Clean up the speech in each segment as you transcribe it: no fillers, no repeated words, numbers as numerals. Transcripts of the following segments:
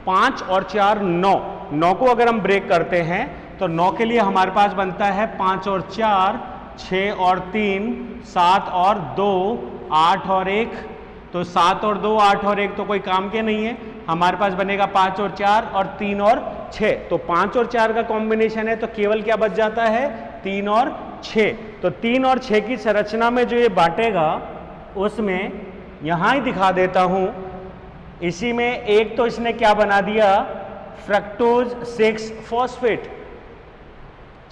5 और 4 9, 9 को अगर हम ब्रेक करते हैं तो 9 के लिए हमारे पास बनता है 5 और 4, 6 और 3, 7 और 2, 8 और 1। तो 7 और 2, 8 और 1 तो कोई काम के नहीं है, हमारे पास बनेगा 5 और 4 और 3 और 6। तो 5 और 4 का कॉम्बिनेशन है, तो केवल क्या बच जाता है 3 और 6। तो 3 और 6 की संरचना में जो ये बांटेगा उसमें यहां ही दिखा देता हूं। इसी में एक तो इसने क्या बना दिया, फ्रक्टोज 6 फॉस्फेट,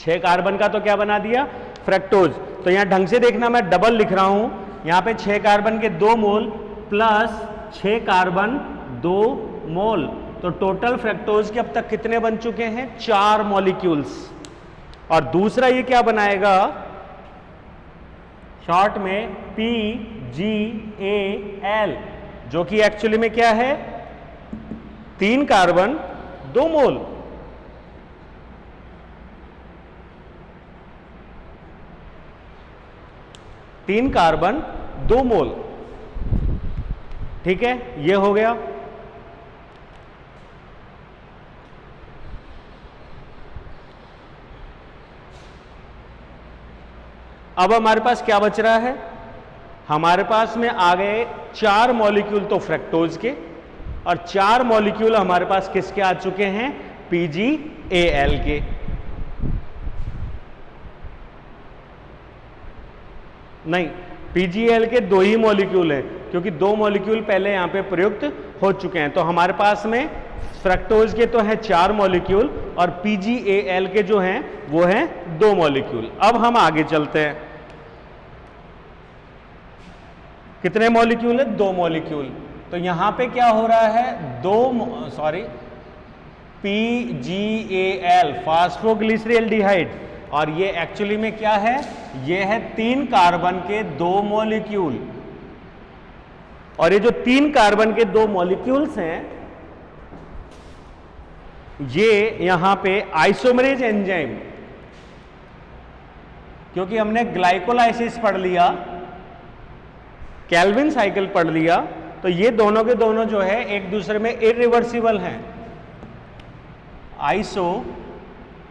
6 कार्बन का तो क्या बना दिया, फ्रक्टोज। तो यहां ढंग से देखना, मैं डबल लिख रहा हूं, यहां पे 6 कार्बन के 2 मोल प्लस 6 कार्बन 2 मोल, तो टोटल फ्रक्टोज के अब तक कितने बन चुके हैं, 4 मॉलिक्यूल्स। और दूसरा ये क्या बनाएगा, शॉर्ट में PgAl, जो कि एक्चुअली में क्या है, 3 कार्बन 2 मोल। तीन कार्बन 2 मोल, ठीक है, ये हो गया। अब हमारे पास क्या बच रहा है, हमारे पास में आ गए 4 मॉलिक्यूल तो फ्रक्टोज के, और 4 मॉलिक्यूल हमारे पास किसके आ चुके हैं, PgAl के। नहीं, PgAl के 2 ही मॉलिक्यूल हैं, क्योंकि 2 मॉलिक्यूल पहले यहां पे प्रयुक्त हो चुके हैं। तो हमारे पास में फ्रक्टोज के तो हैं 4 मॉलिक्यूल और PgAl के जो हैं वो हैं 2 मॉलिक्यूल। अब हम आगे चलते हैं, कितने मॉलिक्यूल है, 2 मॉलिक्यूल। तो यहां पे क्या हो रहा है, PgAl फास्फोग्लिसरॉल्डिहाइड, और ये एक्चुअली में क्या है, ये है 3 कार्बन के 2 मॉलिक्यूल। और ये जो 3 कार्बन के 2 मॉलिक्यूल्स हैं, ये यहां पे आइसोमरेज एंजाइम, क्योंकि हमने ग्लाइकोलाइसिस पढ़ लिया, केल्विन साइकिल पढ़ लिया, तो ये दोनों के दोनों जो है एक दूसरे में इरिवर्सिबल हैं। आइसोमरेज,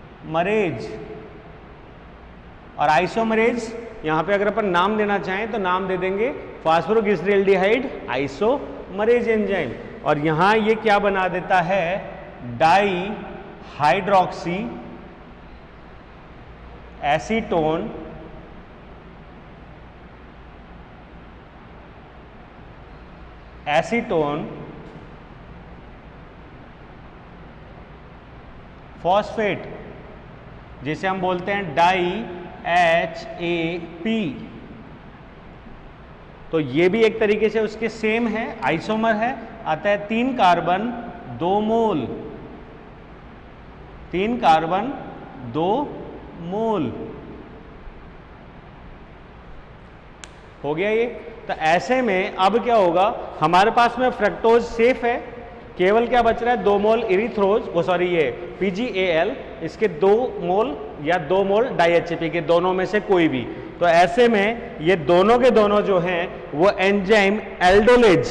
और आइसोमरेज यहां पे अगर अपन नाम देना चाहें तो नाम दे देंगे फास्फोग्लिसरॉल्डिहाइड आइसोमरेज एंजाइम। और यहां ये क्या बना देता है, डाई हाइड्रोक्सी एसीटोन फॉस्फेट, जिसे हम बोलते हैं डाई HAP। तो ये भी एक तरीके से उसके सेम है, आइसोमर है, आता है 3 कार्बन 2 मोल, 3 कार्बन 2 मोल, हो गया ये। तो ऐसे में अब क्या होगा, हमारे पास में फ्रक्टोज सेफ है, केवल क्या बच रहा है, 2 मोल इरिथ्रोज, ये PgAl, इसके 2 मोल या 2 मोल डाईएचपी के, दोनों में से कोई भी। तो ऐसे में ये दोनों के दोनों जो हैं वो एंजाइम एल्डोलेज,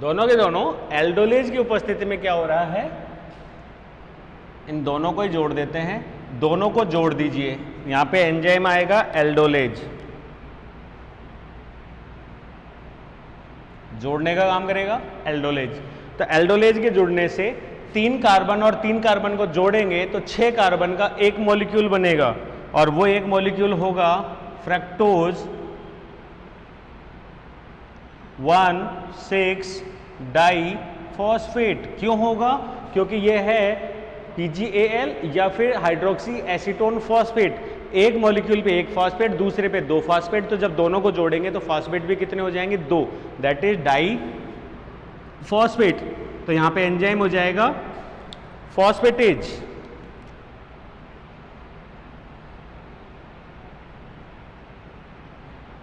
दोनों के दोनों एल्डोलेज की उपस्थिति में क्या हो रहा है, इन दोनों को ही जोड़ देते हैं, दोनों को जोड़ दीजिए, यहां पे एंजाइम आएगा एल्डोलेज, जोड़ने का काम करेगा एल्डोलेज। तो एल्डोलेज के जुड़ने से 3 कार्बन और 3 कार्बन को जोड़ेंगे तो 6 कार्बन का एक मॉलिक्यूल बनेगा, और वो एक मॉलिक्यूल होगा फ्रक्टोज 1,6 डाई फॉस्फेट। क्यों होगा, क्योंकि ये है PgAl या फिर हाइड्रोक्सी एसीटोन फॉस्फेट। एक मॉलिक्यूल पे एक फॉस्फेट, दूसरे पे दो फॉस्फेट, तो जब दोनों को जोड़ेंगे तो फॉस्फेट भी कितने हो जाएंगे? दो, दैट इज डाई फॉस्फेट। तो यहां पे एंजाइम हो जाएगा फॉस्फेटेज।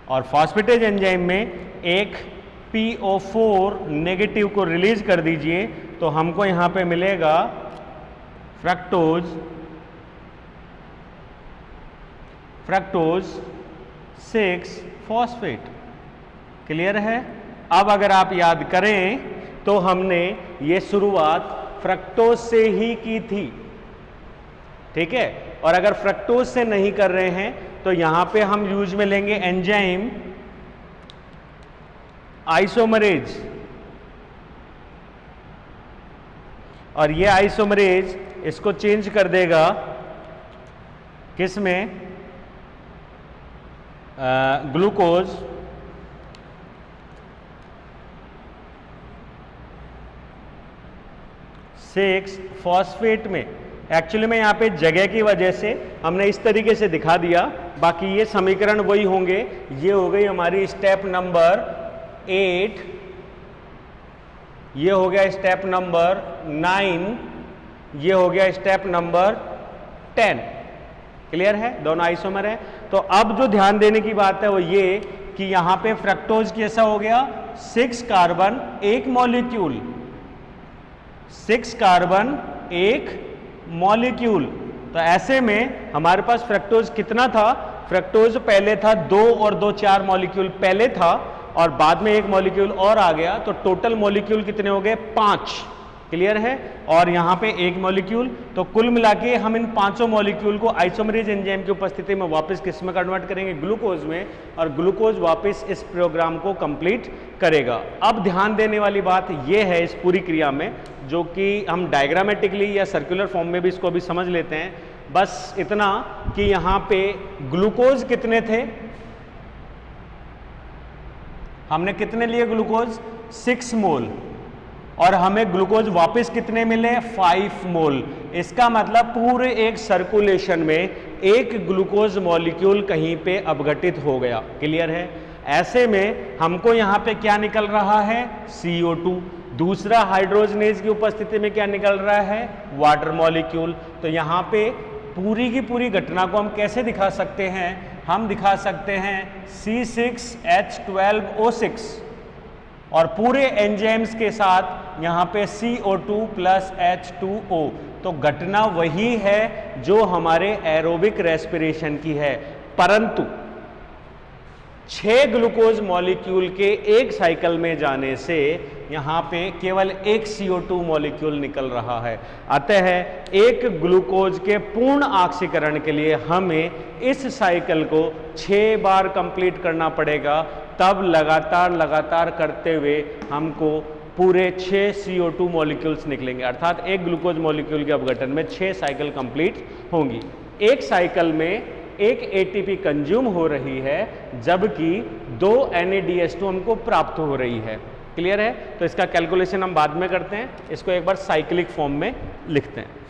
और फॉस्फेटेज एंजाइम में एक PO4 नेगेटिव को रिलीज कर दीजिए तो हमको यहां पे मिलेगा फ्रक्टोज 6 फॉस्फेट। क्लियर है? अब अगर आप याद करें तो हमने ये शुरुआत फ्रक्टोज से ही की थी, ठीक है? और अगर फ्रक्टोज से नहीं कर रहे हैं तो यहां पे हम यूज में लेंगे एंजाइम आइसोमरेज, और ये आइसोमरेज इसको चेंज कर देगा किस में? ग्लूकोज 6 फॉस्फेट में। एक्चुअली में यहाँ पे जगह की वजह से हमने इस तरीके से दिखा दिया, बाकी ये समीकरण वही होंगे। ये हो गई हमारी स्टेप नंबर 8, ये हो गया स्टेप नंबर 9, ये हो गया स्टेप नंबर 10। क्लियर है? दोनों आइसोमर है। तो अब जो ध्यान देने की बात है वो ये कि यहां पे फ्रक्टोज कैसा हो गया? 6 कार्बन एक मॉलिक्यूल, 6 कार्बन एक मॉलिक्यूल। तो ऐसे में हमारे पास फ्रक्टोज कितना था? फ्रक्टोज पहले था 2 और 2 4 मॉलिक्यूल पहले था, और बाद में एक मॉलिक्यूल और आ गया, तो टोटल मॉलिक्यूल कितने हो गए? 5। क्लियर है? और यहां पे एक मॉलिक्यूल। तो कुल मिला के हम इन पांचों मॉलिक्यूल को आइसोमरेज एंजाइम की उपस्थिति में वापस किस में कन्वर्ट करेंगे? ग्लूकोज में, और ग्लूकोज वापस इस प्रोग्राम को कंप्लीट करेगा। अब ध्यान देने वाली बात यह है इस पूरी क्रिया में, जो कि हम डायग्रामेटिकली या सर्कुलर फॉर्म में भी इसको भी समझ लेते हैं, बस इतना कि यहां पे ग्लूकोज कितने थे? हमने कितने लिए ग्लूकोज? 6 मोल, और हमें ग्लूकोज वापस कितने मिले? 5 मोल। इसका मतलब पूरे एक सर्कुलेशन में एक ग्लूकोज मॉलिक्यूल कहीं पे अपघटित हो गया। क्लियर है? ऐसे में हमको यहां पे क्या निकल रहा है? CO2। दूसरा हाइड्रोजनेज की उपस्थिति में क्या निकल रहा है? Water molecule. तो यहां पे पूरी की पूरी घटना को हम कैसे दिखा सकते हैं? हम दिखा सकते हैं C6H12O6, और पूरे एंजाइम्स के साथ यहां पे CO2 प्लस H2O। तो घटना वही है जो हमारे एरोबिक रेस्पिरेशन की है, परंतु 6 ग्लूकोज मॉलिक्यूल के एक साइकिल में जाने से यहां पे केवल एक CO2 मॉलिक्यूल निकल रहा है। अतः एक ग्लूकोज के पूर्ण ऑक्सीकरण के लिए हमें इस साइकिल को 6 बार कंप्लीट करना पड़ेगा, तब लगातार करते हुए हमको पूरे 6 CO2 मॉलिक्यूल्स निकलेंगे। अर्थात एक ग्लूकोज मॉलिक्यूल के अपघटन में 6 साइकिल कंप्लीट होंगी। एक साइकिल में एक ATP कंज्यूम हो रही है, जबकि 2 NADH2 हमको प्राप्त हो रही है। क्लियर है? तो इसका कैलकुलेशन हम बाद में करते हैं, इसको एक बार साइक्लिक फॉर्म में लिखते हैं।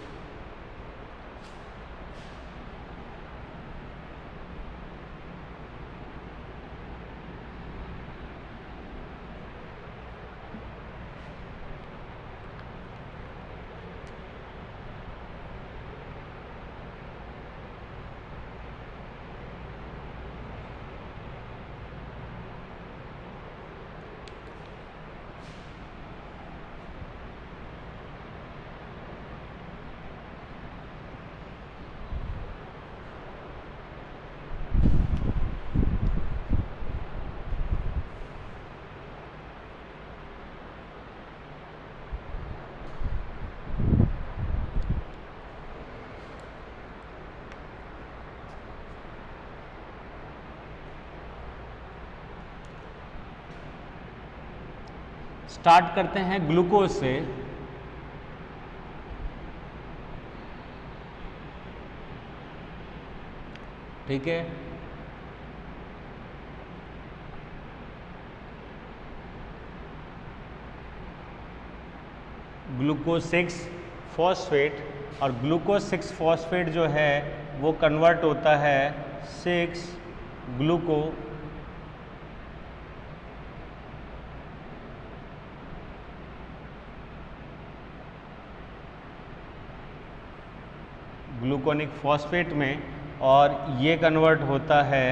स्टार्ट करते हैं ग्लूकोज से। ठीक है, ग्लूकोज 6 फॉस्फेट और ग्लूकोज 6 फॉस्फेट जो है वो कन्वर्ट होता है 6 ग्लूको ग्लूकोनिक फॉस्फेट में, और ये कन्वर्ट होता है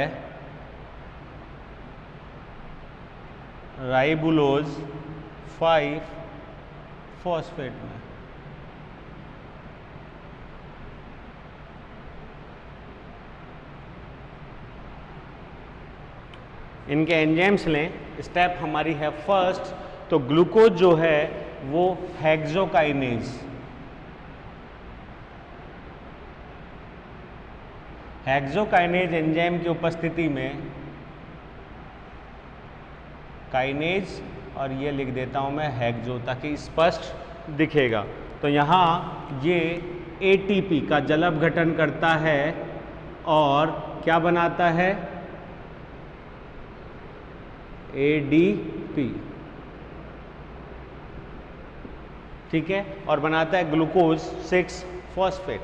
राइबुलोज 5 फॉस्फेट में। इनके एंजाइम्स लें। स्टेप हमारी है फर्स्ट, तो ग्लूकोज जो है वो हेक्सोकाइनेज, हेक्सोकाइनेज एंजाइम की उपस्थिति में काइनेज, और ये लिख देता हूं मैं हेक्सो ताकि स्पष्ट दिखेगा। तो यहाँ ये एटीपी का जल अपघटन करता है और क्या बनाता है, एडीपी, ठीक है, और बनाता है ग्लूकोज 6 फॉस्फेट,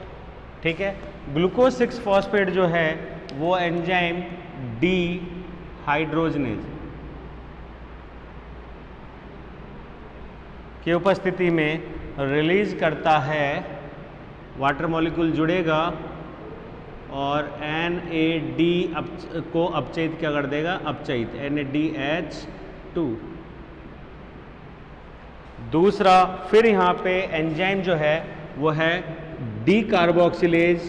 ठीक है। ग्लूकोज 6 फॉस्फेट जो है वो एंजाइम डी हाइड्रोजनेज की उपस्थिति में रिलीज करता है, वाटर मॉलिक्यूल जुड़ेगा और NAD को अपचयित क्या कर देगा, अपचयित NADH2। दूसरा फिर यहाँ पे एंजाइम जो है वो है डी कार्बोक्सिलेज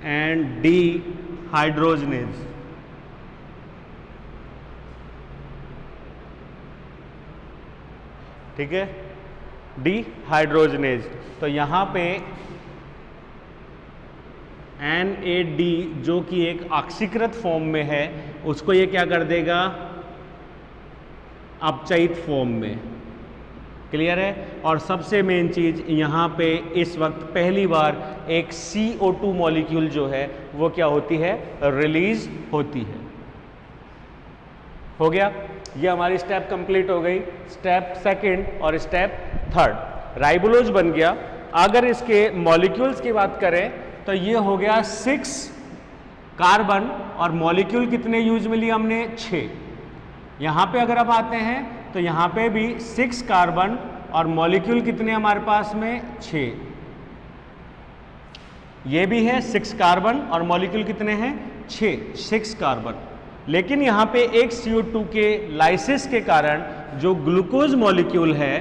एंड डी हाइड्रोजनेज, ठीक है, डी हाइड्रोजनेज। तो यहाँ पे NAD जो कि एक ऑक्सीकृत फॉर्म में है उसको ये क्या कर देगा, अपचयित फॉर्म में, क्लियर है। और सबसे मेन चीज यहाँ पे इस वक्त पहली बार एक CO2 मॉलिक्यूल जो है वो क्या होती है, रिलीज होती है। हो गया, ये हमारी स्टेप कंप्लीट हो गई, स्टेप सेकंड और स्टेप थर्ड। राइबोलोज बन गया। अगर इसके मॉलिक्यूल्स की बात करें तो ये हो गया 6 कार्बन, और मॉलिक्यूल कितने यूज में लिए हमने, 6। यहाँ पे अगर आप आते हैं तो यहाँ पे भी 6 कार्बन और मॉलिक्यूल कितने हमारे पास में, 6। ये भी है 6 कार्बन और मॉलिक्यूल कितने हैं, 6 कार्बन। लेकिन यहाँ पे एक CO2 के लाइसिस के कारण जो ग्लूकोज मॉलिक्यूल है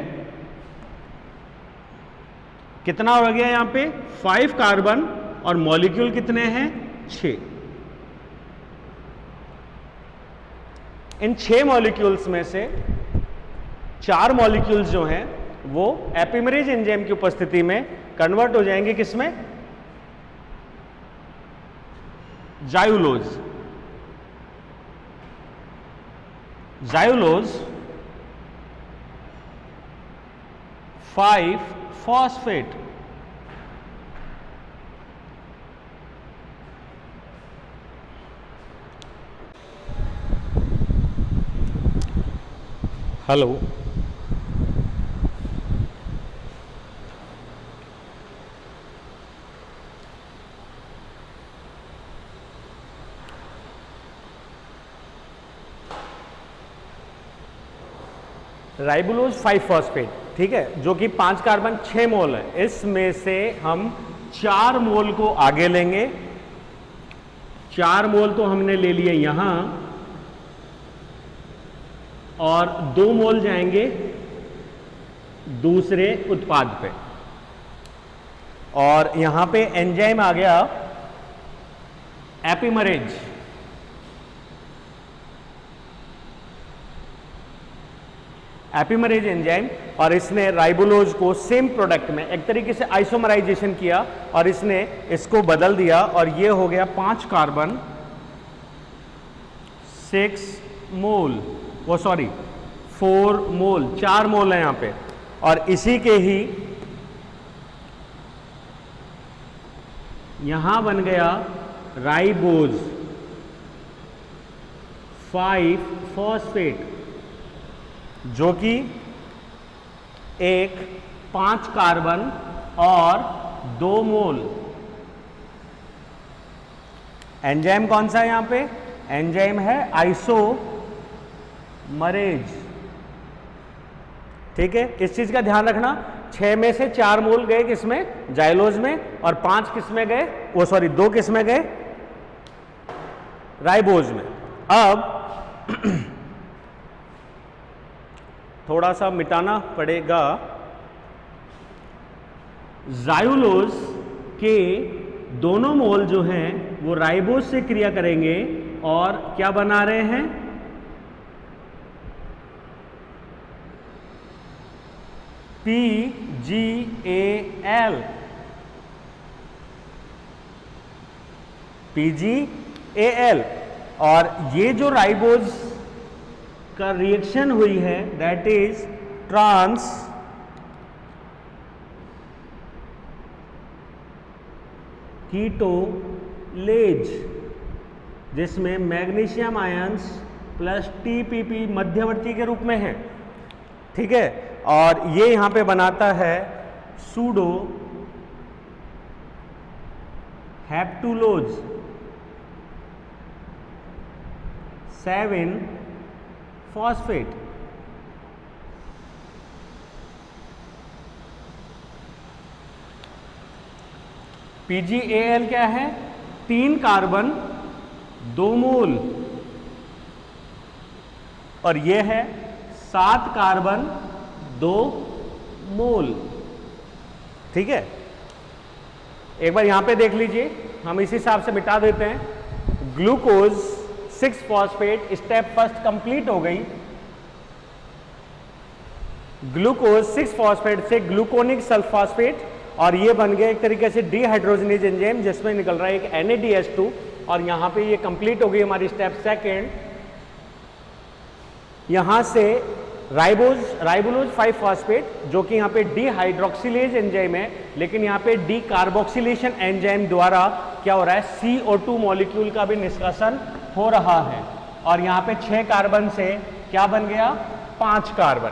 कितना हो गया, यहाँ पे 5 कार्बन और मॉलिक्यूल कितने हैं, 6। इन 6 मॉलिक्यूल्स में से 4 मॉलिक्यूल्स जो हैं वो एपिमेरेज एंजाइम की उपस्थिति में कन्वर्ट हो जाएंगे किसमें, xylose. Xylose 5 phosphate, hello, राइबोलोज 5 phosphate, ठीक है, जो कि 5 कार्बन 6 मोल है। इसमें से हम 4 मोल को आगे लेंगे, 4 मोल तो हमने ले लिए यहां, और 2 मोल जाएंगे दूसरे उत्पाद पे। और यहां पे एंजाइम आ गया एपिमरेज, एपिमरेज एंजाइम, और इसने राइबोलोज को सेम प्रोडक्ट में एक तरीके से आइसोमराइजेशन किया और इसने इसको बदल दिया, और ये हो गया 5 कार्बन 6 मोल, वो सॉरी 4 मोल, 4 मोल है यहां पे। और इसी के ही यहां बन गया राइबोज 5 फॉस्फेट, जो कि एक 5 कार्बन और 2 मोल। एंजाइम कौन सा है यहां पे? एंजाइम है आइसोमरेज। ठीक है, इस चीज का ध्यान रखना, 6 में से 4 मोल गए किसमें? जाइलोज में, और 5 किस में गए? 2 किस में गए? राइबोज में। अब थोड़ा सा मिटाना पड़ेगा। जाइलोज के दोनों मोल जो हैं वो राइबोज से क्रिया करेंगे और क्या बना रहे हैं? PgAl। PgAl। और ये जो राइबोज का रिएक्शन हुई है दैट इज ट्रांस कीटोलेज, जिसमें मैग्नीशियम आयंस प्लस TPP मध्यवर्ती के रूप में है। ठीक है, और ये यहां पे बनाता है सूडो हेप्टुलोज 7-फॉस्फेट। PgAl क्या है? 3 कार्बन 2 मोल, और ये है 7 कार्बन 2 मोल। ठीक है, एक बार यहां पे देख लीजिए, हम इस हिसाब से मिटा देते हैं। ग्लूकोज 6-फॉस्फेट स्टेप फर्स्ट कंप्लीट हो गई। ग्लूकोज 6-फॉस्फेट से ग्लूकोनिक सल्फॉस्फेट, और ये बन गया एक तरीके से डीहाइड्रोजनेज एंजाइम, जिसमें निकल रहा है एक NADH2, और यहां पे ये कंप्लीट हो गई हमारी स्टेप सेकेंड। यहां से राइबोलोज 5-फॉस्फेट, जो कि यहाँ पे डीहाइड्रोक्सिलेज एंजाइम है, लेकिन यहाँ पे डी कार्बोक्सिलेशन एंजाइम द्वारा क्या हो रहा है? CO2 मॉलिक्यूल का भी निष्कासन हो रहा है, और यहाँ पे 6 कार्बन से क्या बन गया? 5 कार्बन।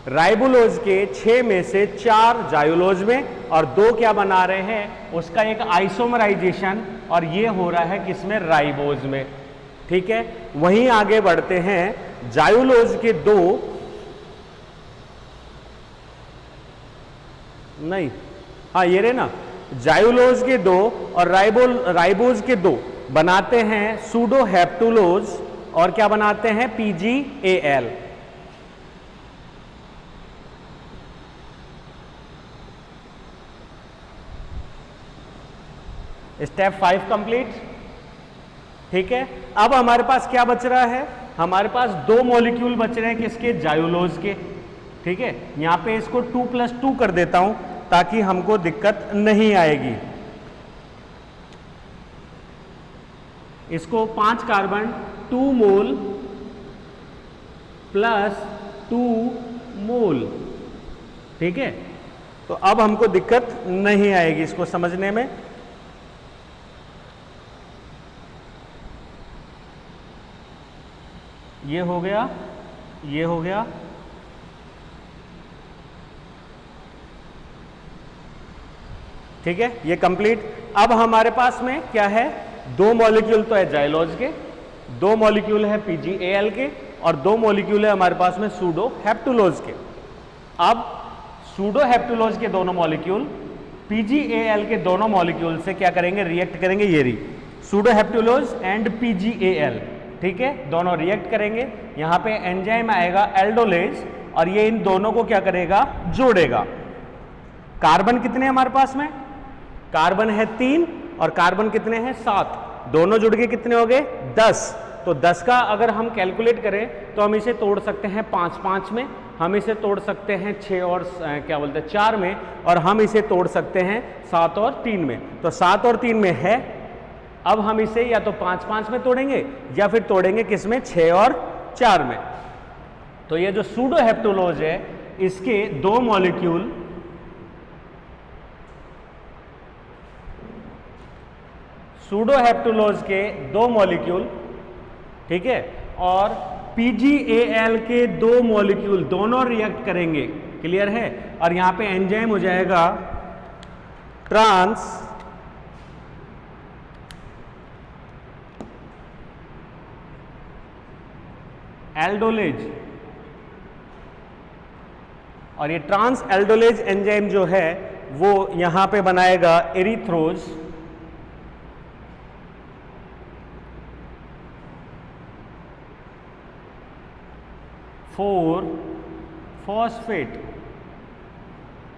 राइबोलोज के 6 में से 4 जाइलोज में, और 2 क्या बना रहे हैं? उसका एक आइसोमराइजेशन, और ये हो रहा है किसमें? राइबोज में। ठीक है, वहीं आगे बढ़ते हैं। जाइलोज के 2 नहीं, हाँ ये रहे ना, जाइलोज के 2 और राइबोज के 2 बनाते हैं सूडो हेप्टुलोज, और क्या बनाते हैं? PgAl। Step 5 complete. ठीक है, अब हमारे पास क्या बच रहा है? हमारे पास 2 मॉलिक्यूल बच रहे हैं किसके? जाइलोज के। ठीक है, यहां पे इसको 2+2 कर देता हूं ताकि हमको दिक्कत नहीं आएगी। इसको 5 कार्बन 2 मोल प्लस 2 मोल। ठीक है, तो अब हमको दिक्कत नहीं आएगी इसको समझने में। ये हो गया, ये हो गया। ठीक है, ये कंप्लीट। अब हमारे पास में क्या है? 2 मॉलिक्यूल तो है जाइलोज के, 2 मॉलिक्यूल है PgAl के, और 2 मॉलिक्यूल है हमारे पास में सूडो हेप्टुलोज के। अब सूडो हेप्टुलोज के दोनों मॉलिक्यूल PgAl के दोनों मॉलिक्यूल से क्या करेंगे? रिएक्ट करेंगे। ये रही सूडो हेप्टुलोज एंड PgAl। ठीक है, दोनों रिएक्ट करेंगे। यहां पे एंजाइम आएगा एल्डोलेज, और ये इन दोनों को क्या करेगा? जोड़ेगा। कार्बन कितने हमारे पास में? कार्बन है 3, और कार्बन कितने हैं? 7। दोनों जुड़ के कितने हो गए? 10। तो 10 का अगर हम कैलकुलेट करें तो हम इसे तोड़ सकते हैं 5-5 में, हम इसे तोड़ सकते हैं 6 और क्या बोलते हैं 4 में, और हम इसे तोड़ सकते हैं 7 और 3 में। तो 7 और 3 में है। अब हम इसे या तो 5-5 में तोड़ेंगे, या फिर तोड़ेंगे किसमें? 6 और 4 में। तो ये जो सूडो हेप्टुलोज है, इसके 2 मॉलिक्यूल सूडो हेप्टुलोज के 2 मॉलिक्यूल, ठीक है, और PgAl के 2 मॉलिक्यूल दोनों रिएक्ट करेंगे क्लियर है। और यहाँ पे एंजाइम हो जाएगा ट्रांस एल्डोलेज, और ये ट्रांस एल्डोलेज एंजाइम जो है वो यहां पे बनाएगा erythrose four phosphate,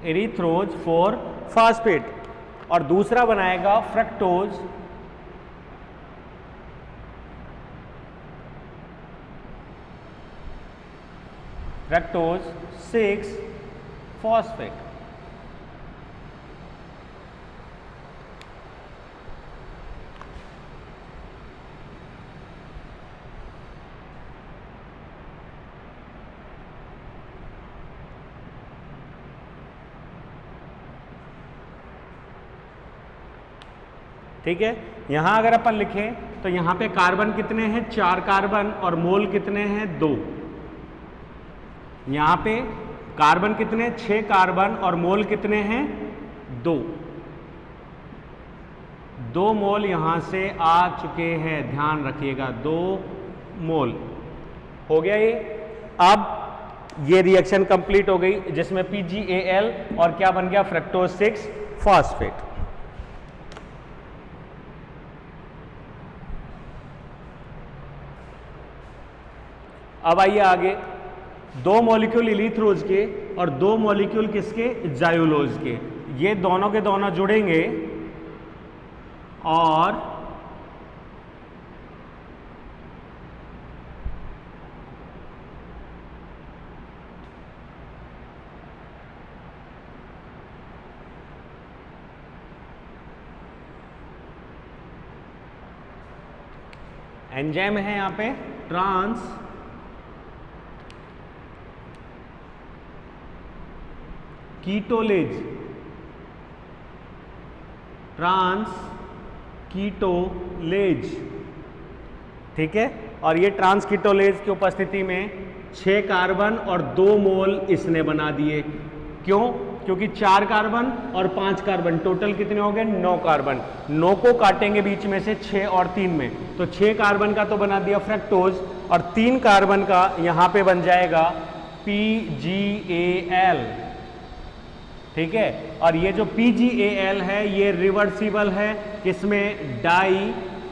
erythrose four phosphate, और दूसरा बनाएगा फ्रक्टोज फ्रक्टोज 6 फॉस्फेट। ठीक है, यहां अगर अपन लिखें तो यहां पे कार्बन कितने हैं, 4 कार्बन, और मोल कितने हैं, 2। यहां पे कार्बन कितने, 6 कार्बन, और मोल कितने हैं, 2। 2 मोल यहां से आ चुके हैं, ध्यान रखिएगा, 2 मोल हो गया ये। अब ये रिएक्शन कंप्लीट हो गई जिसमें PgAl और क्या बन गया, फ्रक्टोज 6 फॉस्फेट। अब आइए आगे, 2 मॉलिक्यूल इलीथ्रोज के और 2 मॉलिक्यूल किसके, जायुलोज के, ये दोनों के दोनों जुड़ेंगे और एंजाइम है यहां पे ट्रांस कीटोलेज, ट्रांस कीटोलेज, ठीक है। और ये ट्रांस कीटोलेज की उपस्थिति में 6 कार्बन और 2 मोल इसने बना दिए। क्यों, क्योंकि 4 कार्बन और 5 कार्बन, टोटल कितने हो गए, 9 कार्बन। 9 को काटेंगे बीच में से 6 और 3 में, तो 6 कार्बन का तो बना दिया फ्रक्टोज, और 3 कार्बन का यहां पे बन जाएगा PgAl, ठीक है। और ये जो PgAl है ये रिवर्सिबल है, किसमें, डाई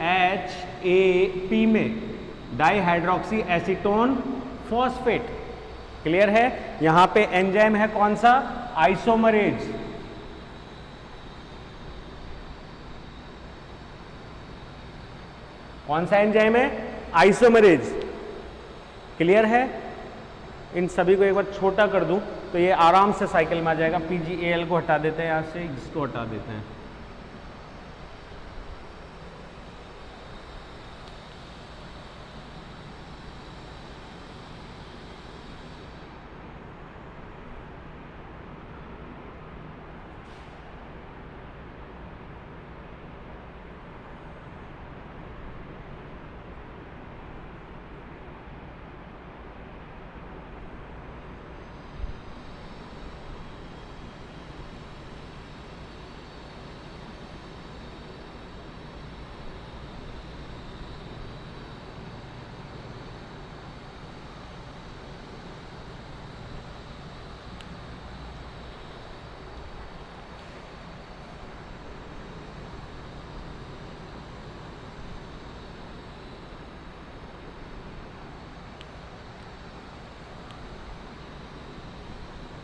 HAP में, di hydroxy acetone phosphate. Clear है। यहां पे एंजाइम है कौन सा, आइसोमरेज, कौन सा एंजाइम है, आइसोमरेज। क्लियर है। इन सभी को एक बार छोटा कर दूं तो ये आराम से साइकिल में आ जाएगा। PgAl को हटा देते हैं यहां से, इसको हटा देते हैं।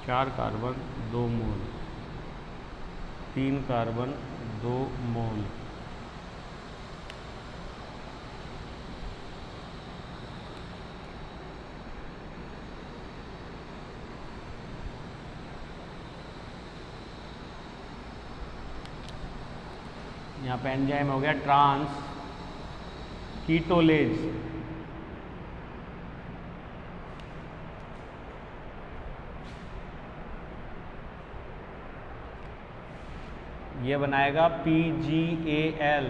चार कार्बन 2 मोल, 3 कार्बन 2 मोल, यहाँ पे एंजाइम हो गया ट्रांस कीटोलेज, ये बनाएगा PgAl,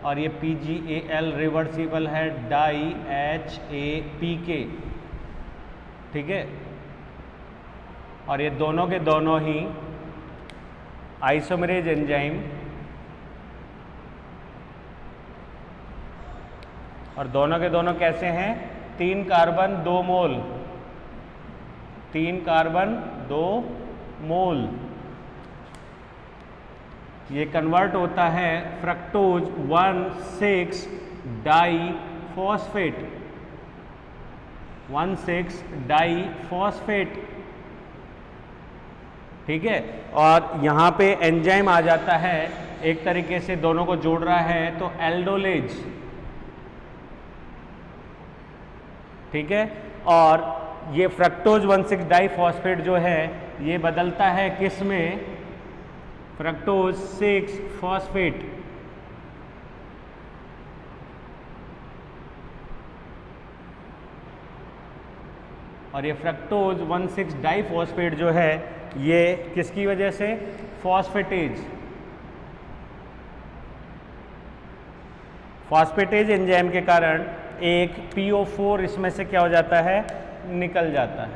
और ये PgAl रिवर्सिबल है, डाई HAPK, ठीक है। और ये दोनों के दोनों ही आइसोमरेज एंजाइम, और दोनों के दोनों कैसे हैं? 3 कार्बन 2 मोल, 3 कार्बन 2 मोल। ये कन्वर्ट होता है फ्रक्टोज 1,6 डाइफॉस्फेट, 1,6 डाइफॉस्फेट। ठीक है, और यहाँ पे एंजाइम आ जाता है, एक तरीके से दोनों को जोड़ रहा है तो एल्डोलेज। ठीक है, और ये फ्रक्टोज 1,6 डाइफॉस्फेट जो है ये बदलता है किस में? Fructose 6 phosphate. और ये फ्रक्टोज 1,6 डाइफॉस्फेट जो है ये किसकी वजह से? फॉस्फेटेज, फॉस्फेटेज एंजाइम के कारण एक PO4 इसमें से क्या हो जाता है? निकल जाता है,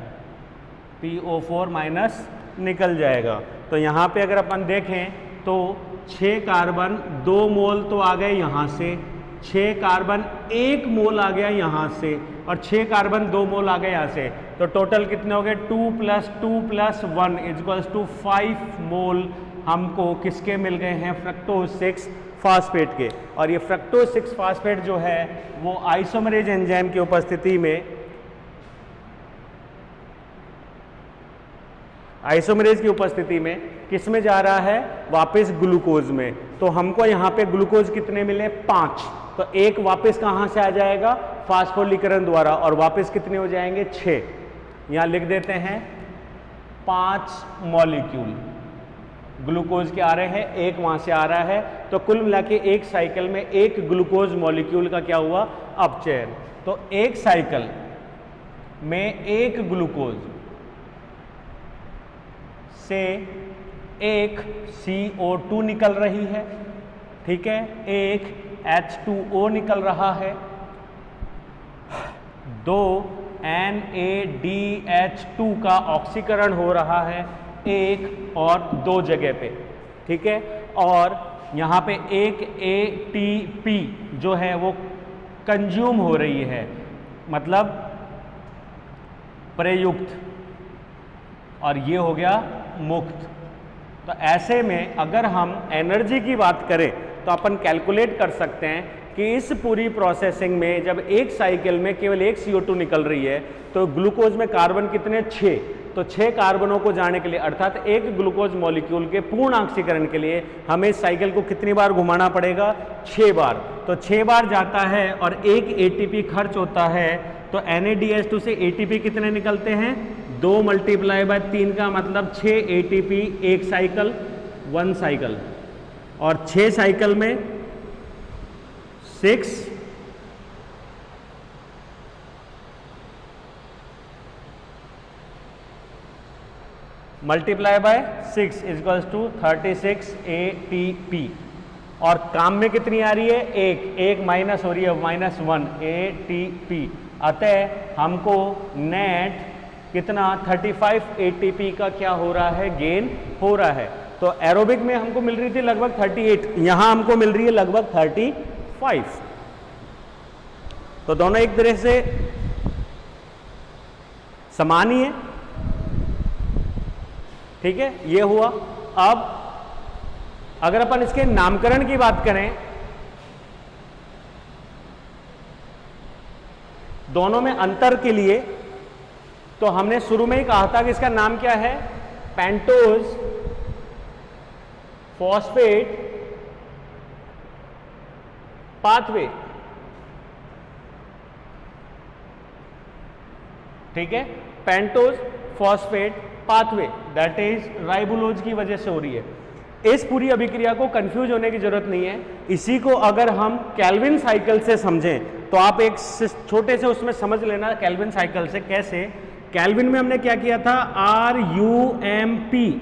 PO4 माइनस निकल जाएगा। तो यहाँ पे अगर अपन देखें तो 6 कार्बन 2 मोल तो आ गए यहाँ से, 6 कार्बन 1 मोल आ गया यहाँ से, और 6 कार्बन 2 मोल आ गए यहाँ से। तो टोटल कितने हो गए? 2 + 2 + 1 = 5 मोल हमको किसके मिल गए हैं? फ्रक्टोज 6 फास्फेट के। और ये फ्रक्टोज 6 फास्फेट जो है वो आइसोमरेज एंजाइम की उपस्थिति में, आइसोमरेज की उपस्थिति में किस में जा रहा है? वापस ग्लूकोज में। तो हमको यहाँ पे ग्लूकोज कितने मिले? 5। तो एक वापस कहाँ से आ जाएगा? फास्फोलिकरण द्वारा, और वापस कितने हो जाएंगे? 6। यहाँ लिख देते हैं 5 मॉलिक्यूल ग्लूकोज के आ रहे हैं, एक वहाँ से आ रहा है। तो कुल मिला के एक साइकिल में एक ग्लूकोज मॉलिक्यूल का क्या हुआ? अपचयन। तो एक साइकिल में एक ग्लूकोज से एक CO2 निकल रही है, ठीक है, एक H2O निकल रहा है, 2 NADH2 का ऑक्सीकरण हो रहा है एक और 2 जगह पे, ठीक है, और यहाँ पे एक ATP जो है वो कंज्यूम हो रही है, मतलब प्रयुक्त, और ये हो गया मुक्त। तो ऐसे में अगर हम एनर्जी की बात करें तो अपन कैलकुलेट कर सकते हैं कि इस पूरी प्रोसेसिंग में जब एक साइकिल में केवल एक CO2 निकल रही है तो ग्लूकोज में कार्बन कितने? 6। तो 6 कार्बनों को जाने के लिए, अर्थात एक ग्लूकोज मॉलिक्यूल के पूर्ण ऑक्सीकरण के लिए हमें इस साइकिल को कितनी बार घुमाना पड़ेगा? 6 बार। तो 6 बार जाता है और एक ATP खर्च होता है। तो NADH2 से ATP कितने निकलते हैं? 2 × 3 का मतलब 6 ATP एक साइकिल, 1 साइकिल, और 6 साइकिल में 6 × 6 = 36 ATP। और काम में कितनी आ रही है? एक माइनस हो रही है, -1 ATP। अतः हमको नेट कितना? 35 ATP का क्या हो रहा है? गेन हो रहा है। तो एरोबिक में हमको मिल रही थी लगभग 38, यहां हमको मिल रही है लगभग 35। तो दोनों एक तरह से समान ही है, ठीक है, ये हुआ। अब अगर अपन इसके नामकरण की बात करें, दोनों में अंतर के लिए, तो हमने शुरू में ही कहा था कि इसका नाम क्या है? पेंटोज फॉस्फेट पाथवे, ठीक है, pentose phosphate pathway, that is राइबोलोज की वजह से हो रही है। इस पूरी अभिक्रिया को कंफ्यूज होने की जरूरत नहीं है। इसी को अगर हम केल्विन साइकिल से समझें तो आप एक छोटे से उसमें समझ लेना केल्विन साइकिल से कैसे। केल्विन में हमने क्या किया था? RUMP,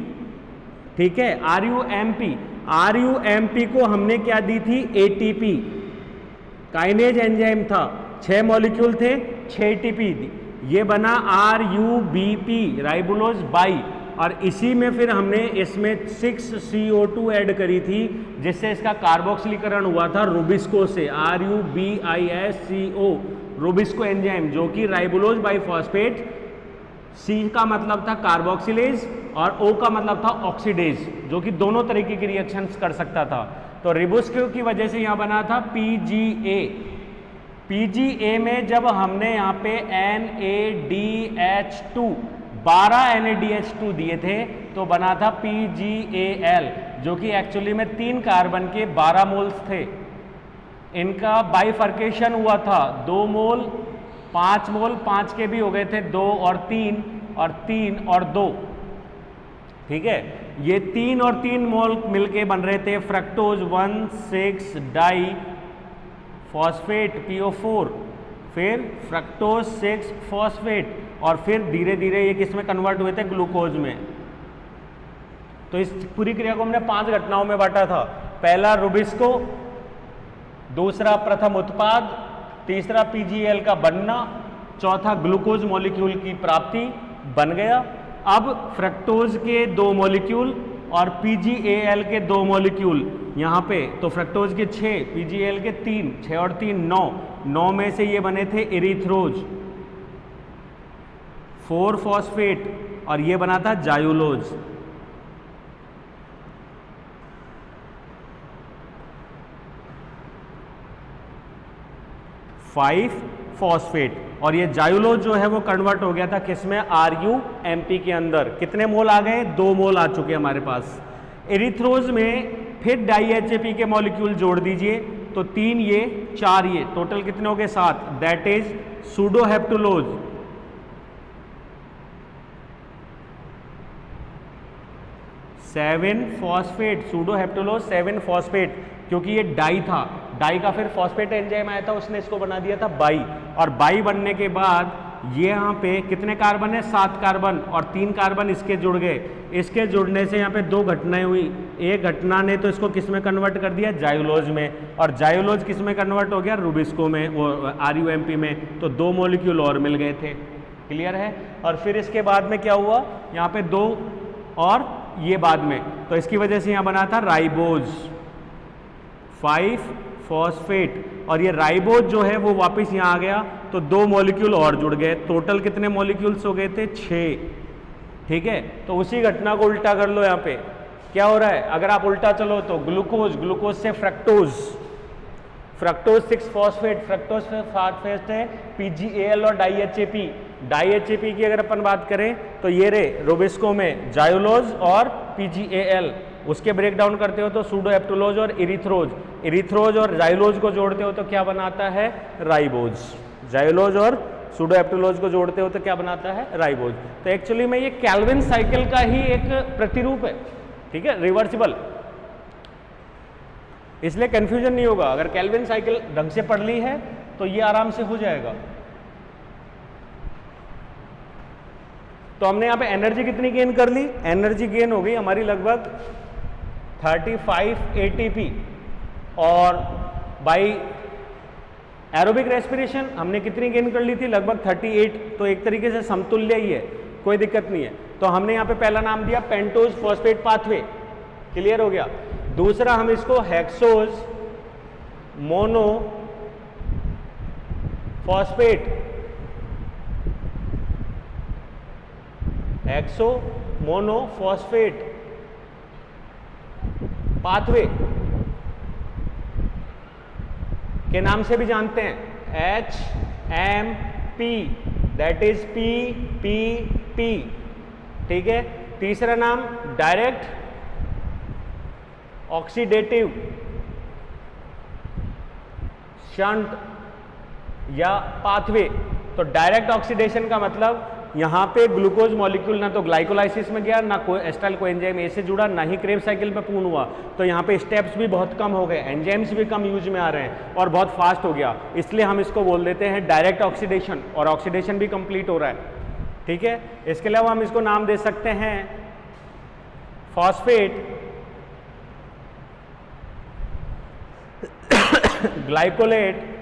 ठीक है, RUMP को हमने क्या दी थी? ATP, काइनेज एंजाइम था, 6 मॉलिक्यूल थे, 6 ATP दी, ये बना RUBP, राइबोलोज बाई, और इसी में फिर हमने इसमें 6CO2 ऐड करी थी, जिससे इसका कार्बोक्सिलीकरण हुआ था रुबिस्को से, RUBISCO, रुबिस्को एंजाइम, जो कि राइबोलोज बाइफॉस्फेट, C का मतलब था कार्बोक्सिलेज और O का मतलब था ऑक्सीडेज, जो कि दोनों तरीके की रिएक्शंस कर सकता था। तो रुबिस्को की वजह से यहाँ बना था PGA। PGA में जब हमने यहाँ पे NADH2 12 NADH2 दिए थे तो बना था PGAL, जो कि एक्चुअली में 3 कार्बन के 12 मोल्स थे। इनका बाइफर्केशन हुआ था 2 मोल 5 मोल, 5 के भी हो गए थे 2 और 3 और 3 और 2। ठीक है, ये 3 और 3 मोल मिलके बन रहे थे फ्रक्टोज 1,6 डाई फॉस्फेट PO4, फिर फ्रक्टोज 6 फॉस्फेट, और फिर धीरे धीरे ये किस में कन्वर्ट हुए थे, ग्लूकोज में। तो इस पूरी क्रिया को हमने 5 घटनाओं में बांटा था। पहला रुबिस्को, दूसरा प्रथम उत्पाद, तीसरा PGL का बनना, चौथा ग्लूकोज मॉलिक्यूल की प्राप्ति बन गया। अब फ्रक्टोज के 2 मॉलिक्यूल और PGAL के 2 मॉलिक्यूल यहाँ पे, तो फ्रक्टोज के 6, PGAL के 3, 6 और 3 9, 9 में से ये बने थे इरिथ्रोज 4 फॉस्फेट, और ये बना था जायुलोज। 5 फॉस्फेट, और ये जायुलोज जो है वो कन्वर्ट हो गया था किसमें, RUMP के अंदर। कितने मोल आ गए, 2 मोल आ चुके हमारे पास। एरिथ्रोज में फिर डाई-HAP के मॉलिक्यूल जोड़ दीजिए, तो 3 ये 4 ये, टोटल कितने हो गए 7, दैट इज सूडोहेप्टुलोज। 7 फॉस्फेट, सूडोहेप्टुलोज 7 फॉस्फेट, क्योंकि ये डाई था, डाई का फिर फॉस्फेट एंजाइम आया था, उसने इसको बना दिया था बाई, और बाई बनने के बाद ये यहाँ पे कितने कार्बन है, 7 कार्बन, और 3 कार्बन इसके जुड़ गए। इसके जुड़ने से यहाँ पे 2 घटनाएं हुई। एक घटना ने तो इसको किस में कन्वर्ट कर दिया, जायुलोज में, और जायुलोज किस में कन्वर्ट हो गया, रुबिस्को में, वो RUMP में। तो 2 मॉलिक्यूल और मिल गए थे। क्लियर है। और फिर इसके बाद में क्या हुआ, यहाँ पे 2 और ये बाद में, तो इसकी वजह से यहाँ बना था राइबोज 5 फॉस्फेट, और ये राइबोज जो है वो वापस यहाँ आ गया, तो 2 मॉलिक्यूल और जुड़ गए। टोटल कितने मॉलिक्यूल्स हो गए थे, 6। ठीक है, तो उसी घटना को उल्टा कर लो। यहाँ पे क्या हो रहा है, अगर आप उल्टा चलो तो ग्लूकोज, ग्लूकोज से फ्रक्टोज, फ्रक्टोज 6 फॉस्फेट, फ्रक्टोज से फॉस्फेट है PGAL और डाई-HAP। डाई-HAP की अगर अपन बात करें तो ये रे रुबिस्को में जायुलोज और PGAL, उसके ब्रेक डाउन करते हो तो सूडोहेप्टुलोज और इरिथ्रोज, इरिथ्रोज और जायुलोज को जोड़ते हो तो क्या बनाता है, राइबोज। जायुलोज और सूडोहेप्टुलोज को जोड़ते हो तो क्या बनाता है, राइबोज। तो एक्चुअली में ये कैल्विन साइकिल का ही एक प्रतिरूप है। ठीक है, रिवर्सिबल, इसलिए कंफ्यूजन नहीं होगा। अगर कैल्विन साइकिल ढंग से पढ़ ली है तो ये आराम से हो जाएगा। तो हमने यहाँ पे एनर्जी कितनी गेन कर ली, एनर्जी गेन हो गई हमारी लगभग 35 ATP, और बाई एरोबिक रेस्पिरेशन हमने कितनी गेन कर ली थी, लगभग 38। तो एक तरीके से समतुल्य ही है, कोई दिक्कत नहीं है। तो हमने यहाँ पे पहला नाम दिया पेंटोज फॉस्फेट पाथवे, क्लियर हो गया। दूसरा हम इसको hexose mono phosphate, hexo mono phosphate pathway के नाम से भी जानते हैं, HMP, दैट इज PPP। ठीक है, तीसरा नाम डायरेक्ट ऑक्सीडेटिव शंट या पाथवे। तो डायरेक्ट ऑक्सीडेशन का मतलब यहाँ पे ग्लूकोज मॉलिक्यूल ना तो ग्लाइकोलाइसिस में गया, ना कोई एस्टाइल कोएंजाइम ए से जुड़ा, ना ही क्रेब साइकिल में पूर्ण हुआ। तो यहाँ पे स्टेप्स भी बहुत कम हो गए, एंजाइम्स भी कम यूज में आ रहे हैं और बहुत फास्ट हो गया, इसलिए हम इसको बोल देते हैं डायरेक्ट ऑक्सीडेशन, और ऑक्सीडेशन भी कंप्लीट हो रहा है। ठीक है, इसके अलावा हम इसको नाम दे सकते हैं फॉस्फेट ग्लाइकोलेट,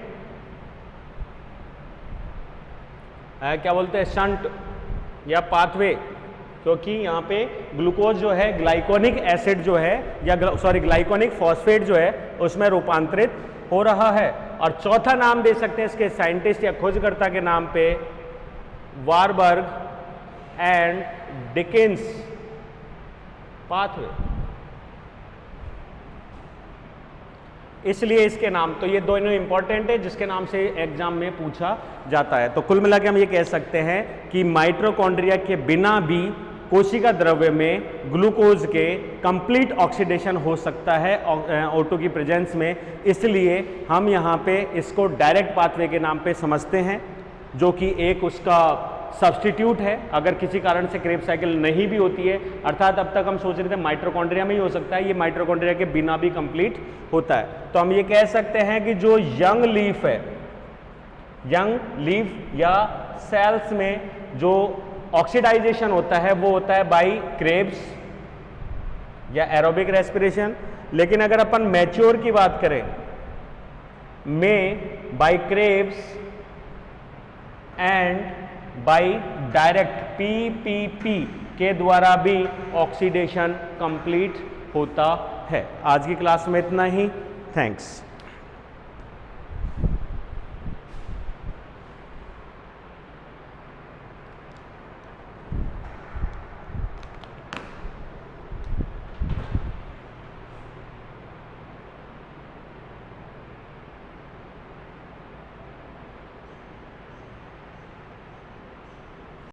क्या बोलते हैं, शंट या पाथवे, क्योंकि यहाँ पे ग्लूकोज जो है ग्लाइकोनिक एसिड जो है या ग्लाइकोनिक फॉस्फेट जो है उसमें रूपांतरित हो रहा है। और चौथा नाम दे सकते हैं इसके साइंटिस्ट या खोजकर्ता के नाम पे, वारबर्ग एंड डिकिंस पाथवे, इसलिए इसके नाम, तो ये दोनों इंपॉर्टेंट है जिसके नाम से एग्जाम में पूछा जाता है। तो कुल मिला के हम ये कह सकते हैं कि माइटोकॉन्ड्रिया के बिना भी कोशिका द्रव्य में ग्लूकोज के कंप्लीट ऑक्सीडेशन हो सकता है O2 की प्रेजेंस में, इसलिए हम यहाँ पे इसको डायरेक्ट पाथवे के नाम पे समझते हैं, जो कि एक उसका सब्स्टिट्यूट है अगर किसी कारण से क्रेब्स साइकिल नहीं भी होती है। अर्थात अब तक हम सोच रहे थे माइटोकॉन्ड्रिया में ही हो सकता है, ये माइटोकॉन्ड्रिया के बिना भी कंप्लीट होता है। तो हम ये कह सकते हैं कि जो यंग लीफ है, यंग लीफ या सेल्स में जो ऑक्सीडाइजेशन होता है वो होता है बाय क्रेब्स या एरोबिक रेस्पिरेशन। लेकिन अगर अपन मैच्योर की बात करें, में by Krebs and by direct PPP के द्वारा भी ऑक्सीडेशन कंप्लीट होता है। आज की क्लास में इतना ही। थैंक्स।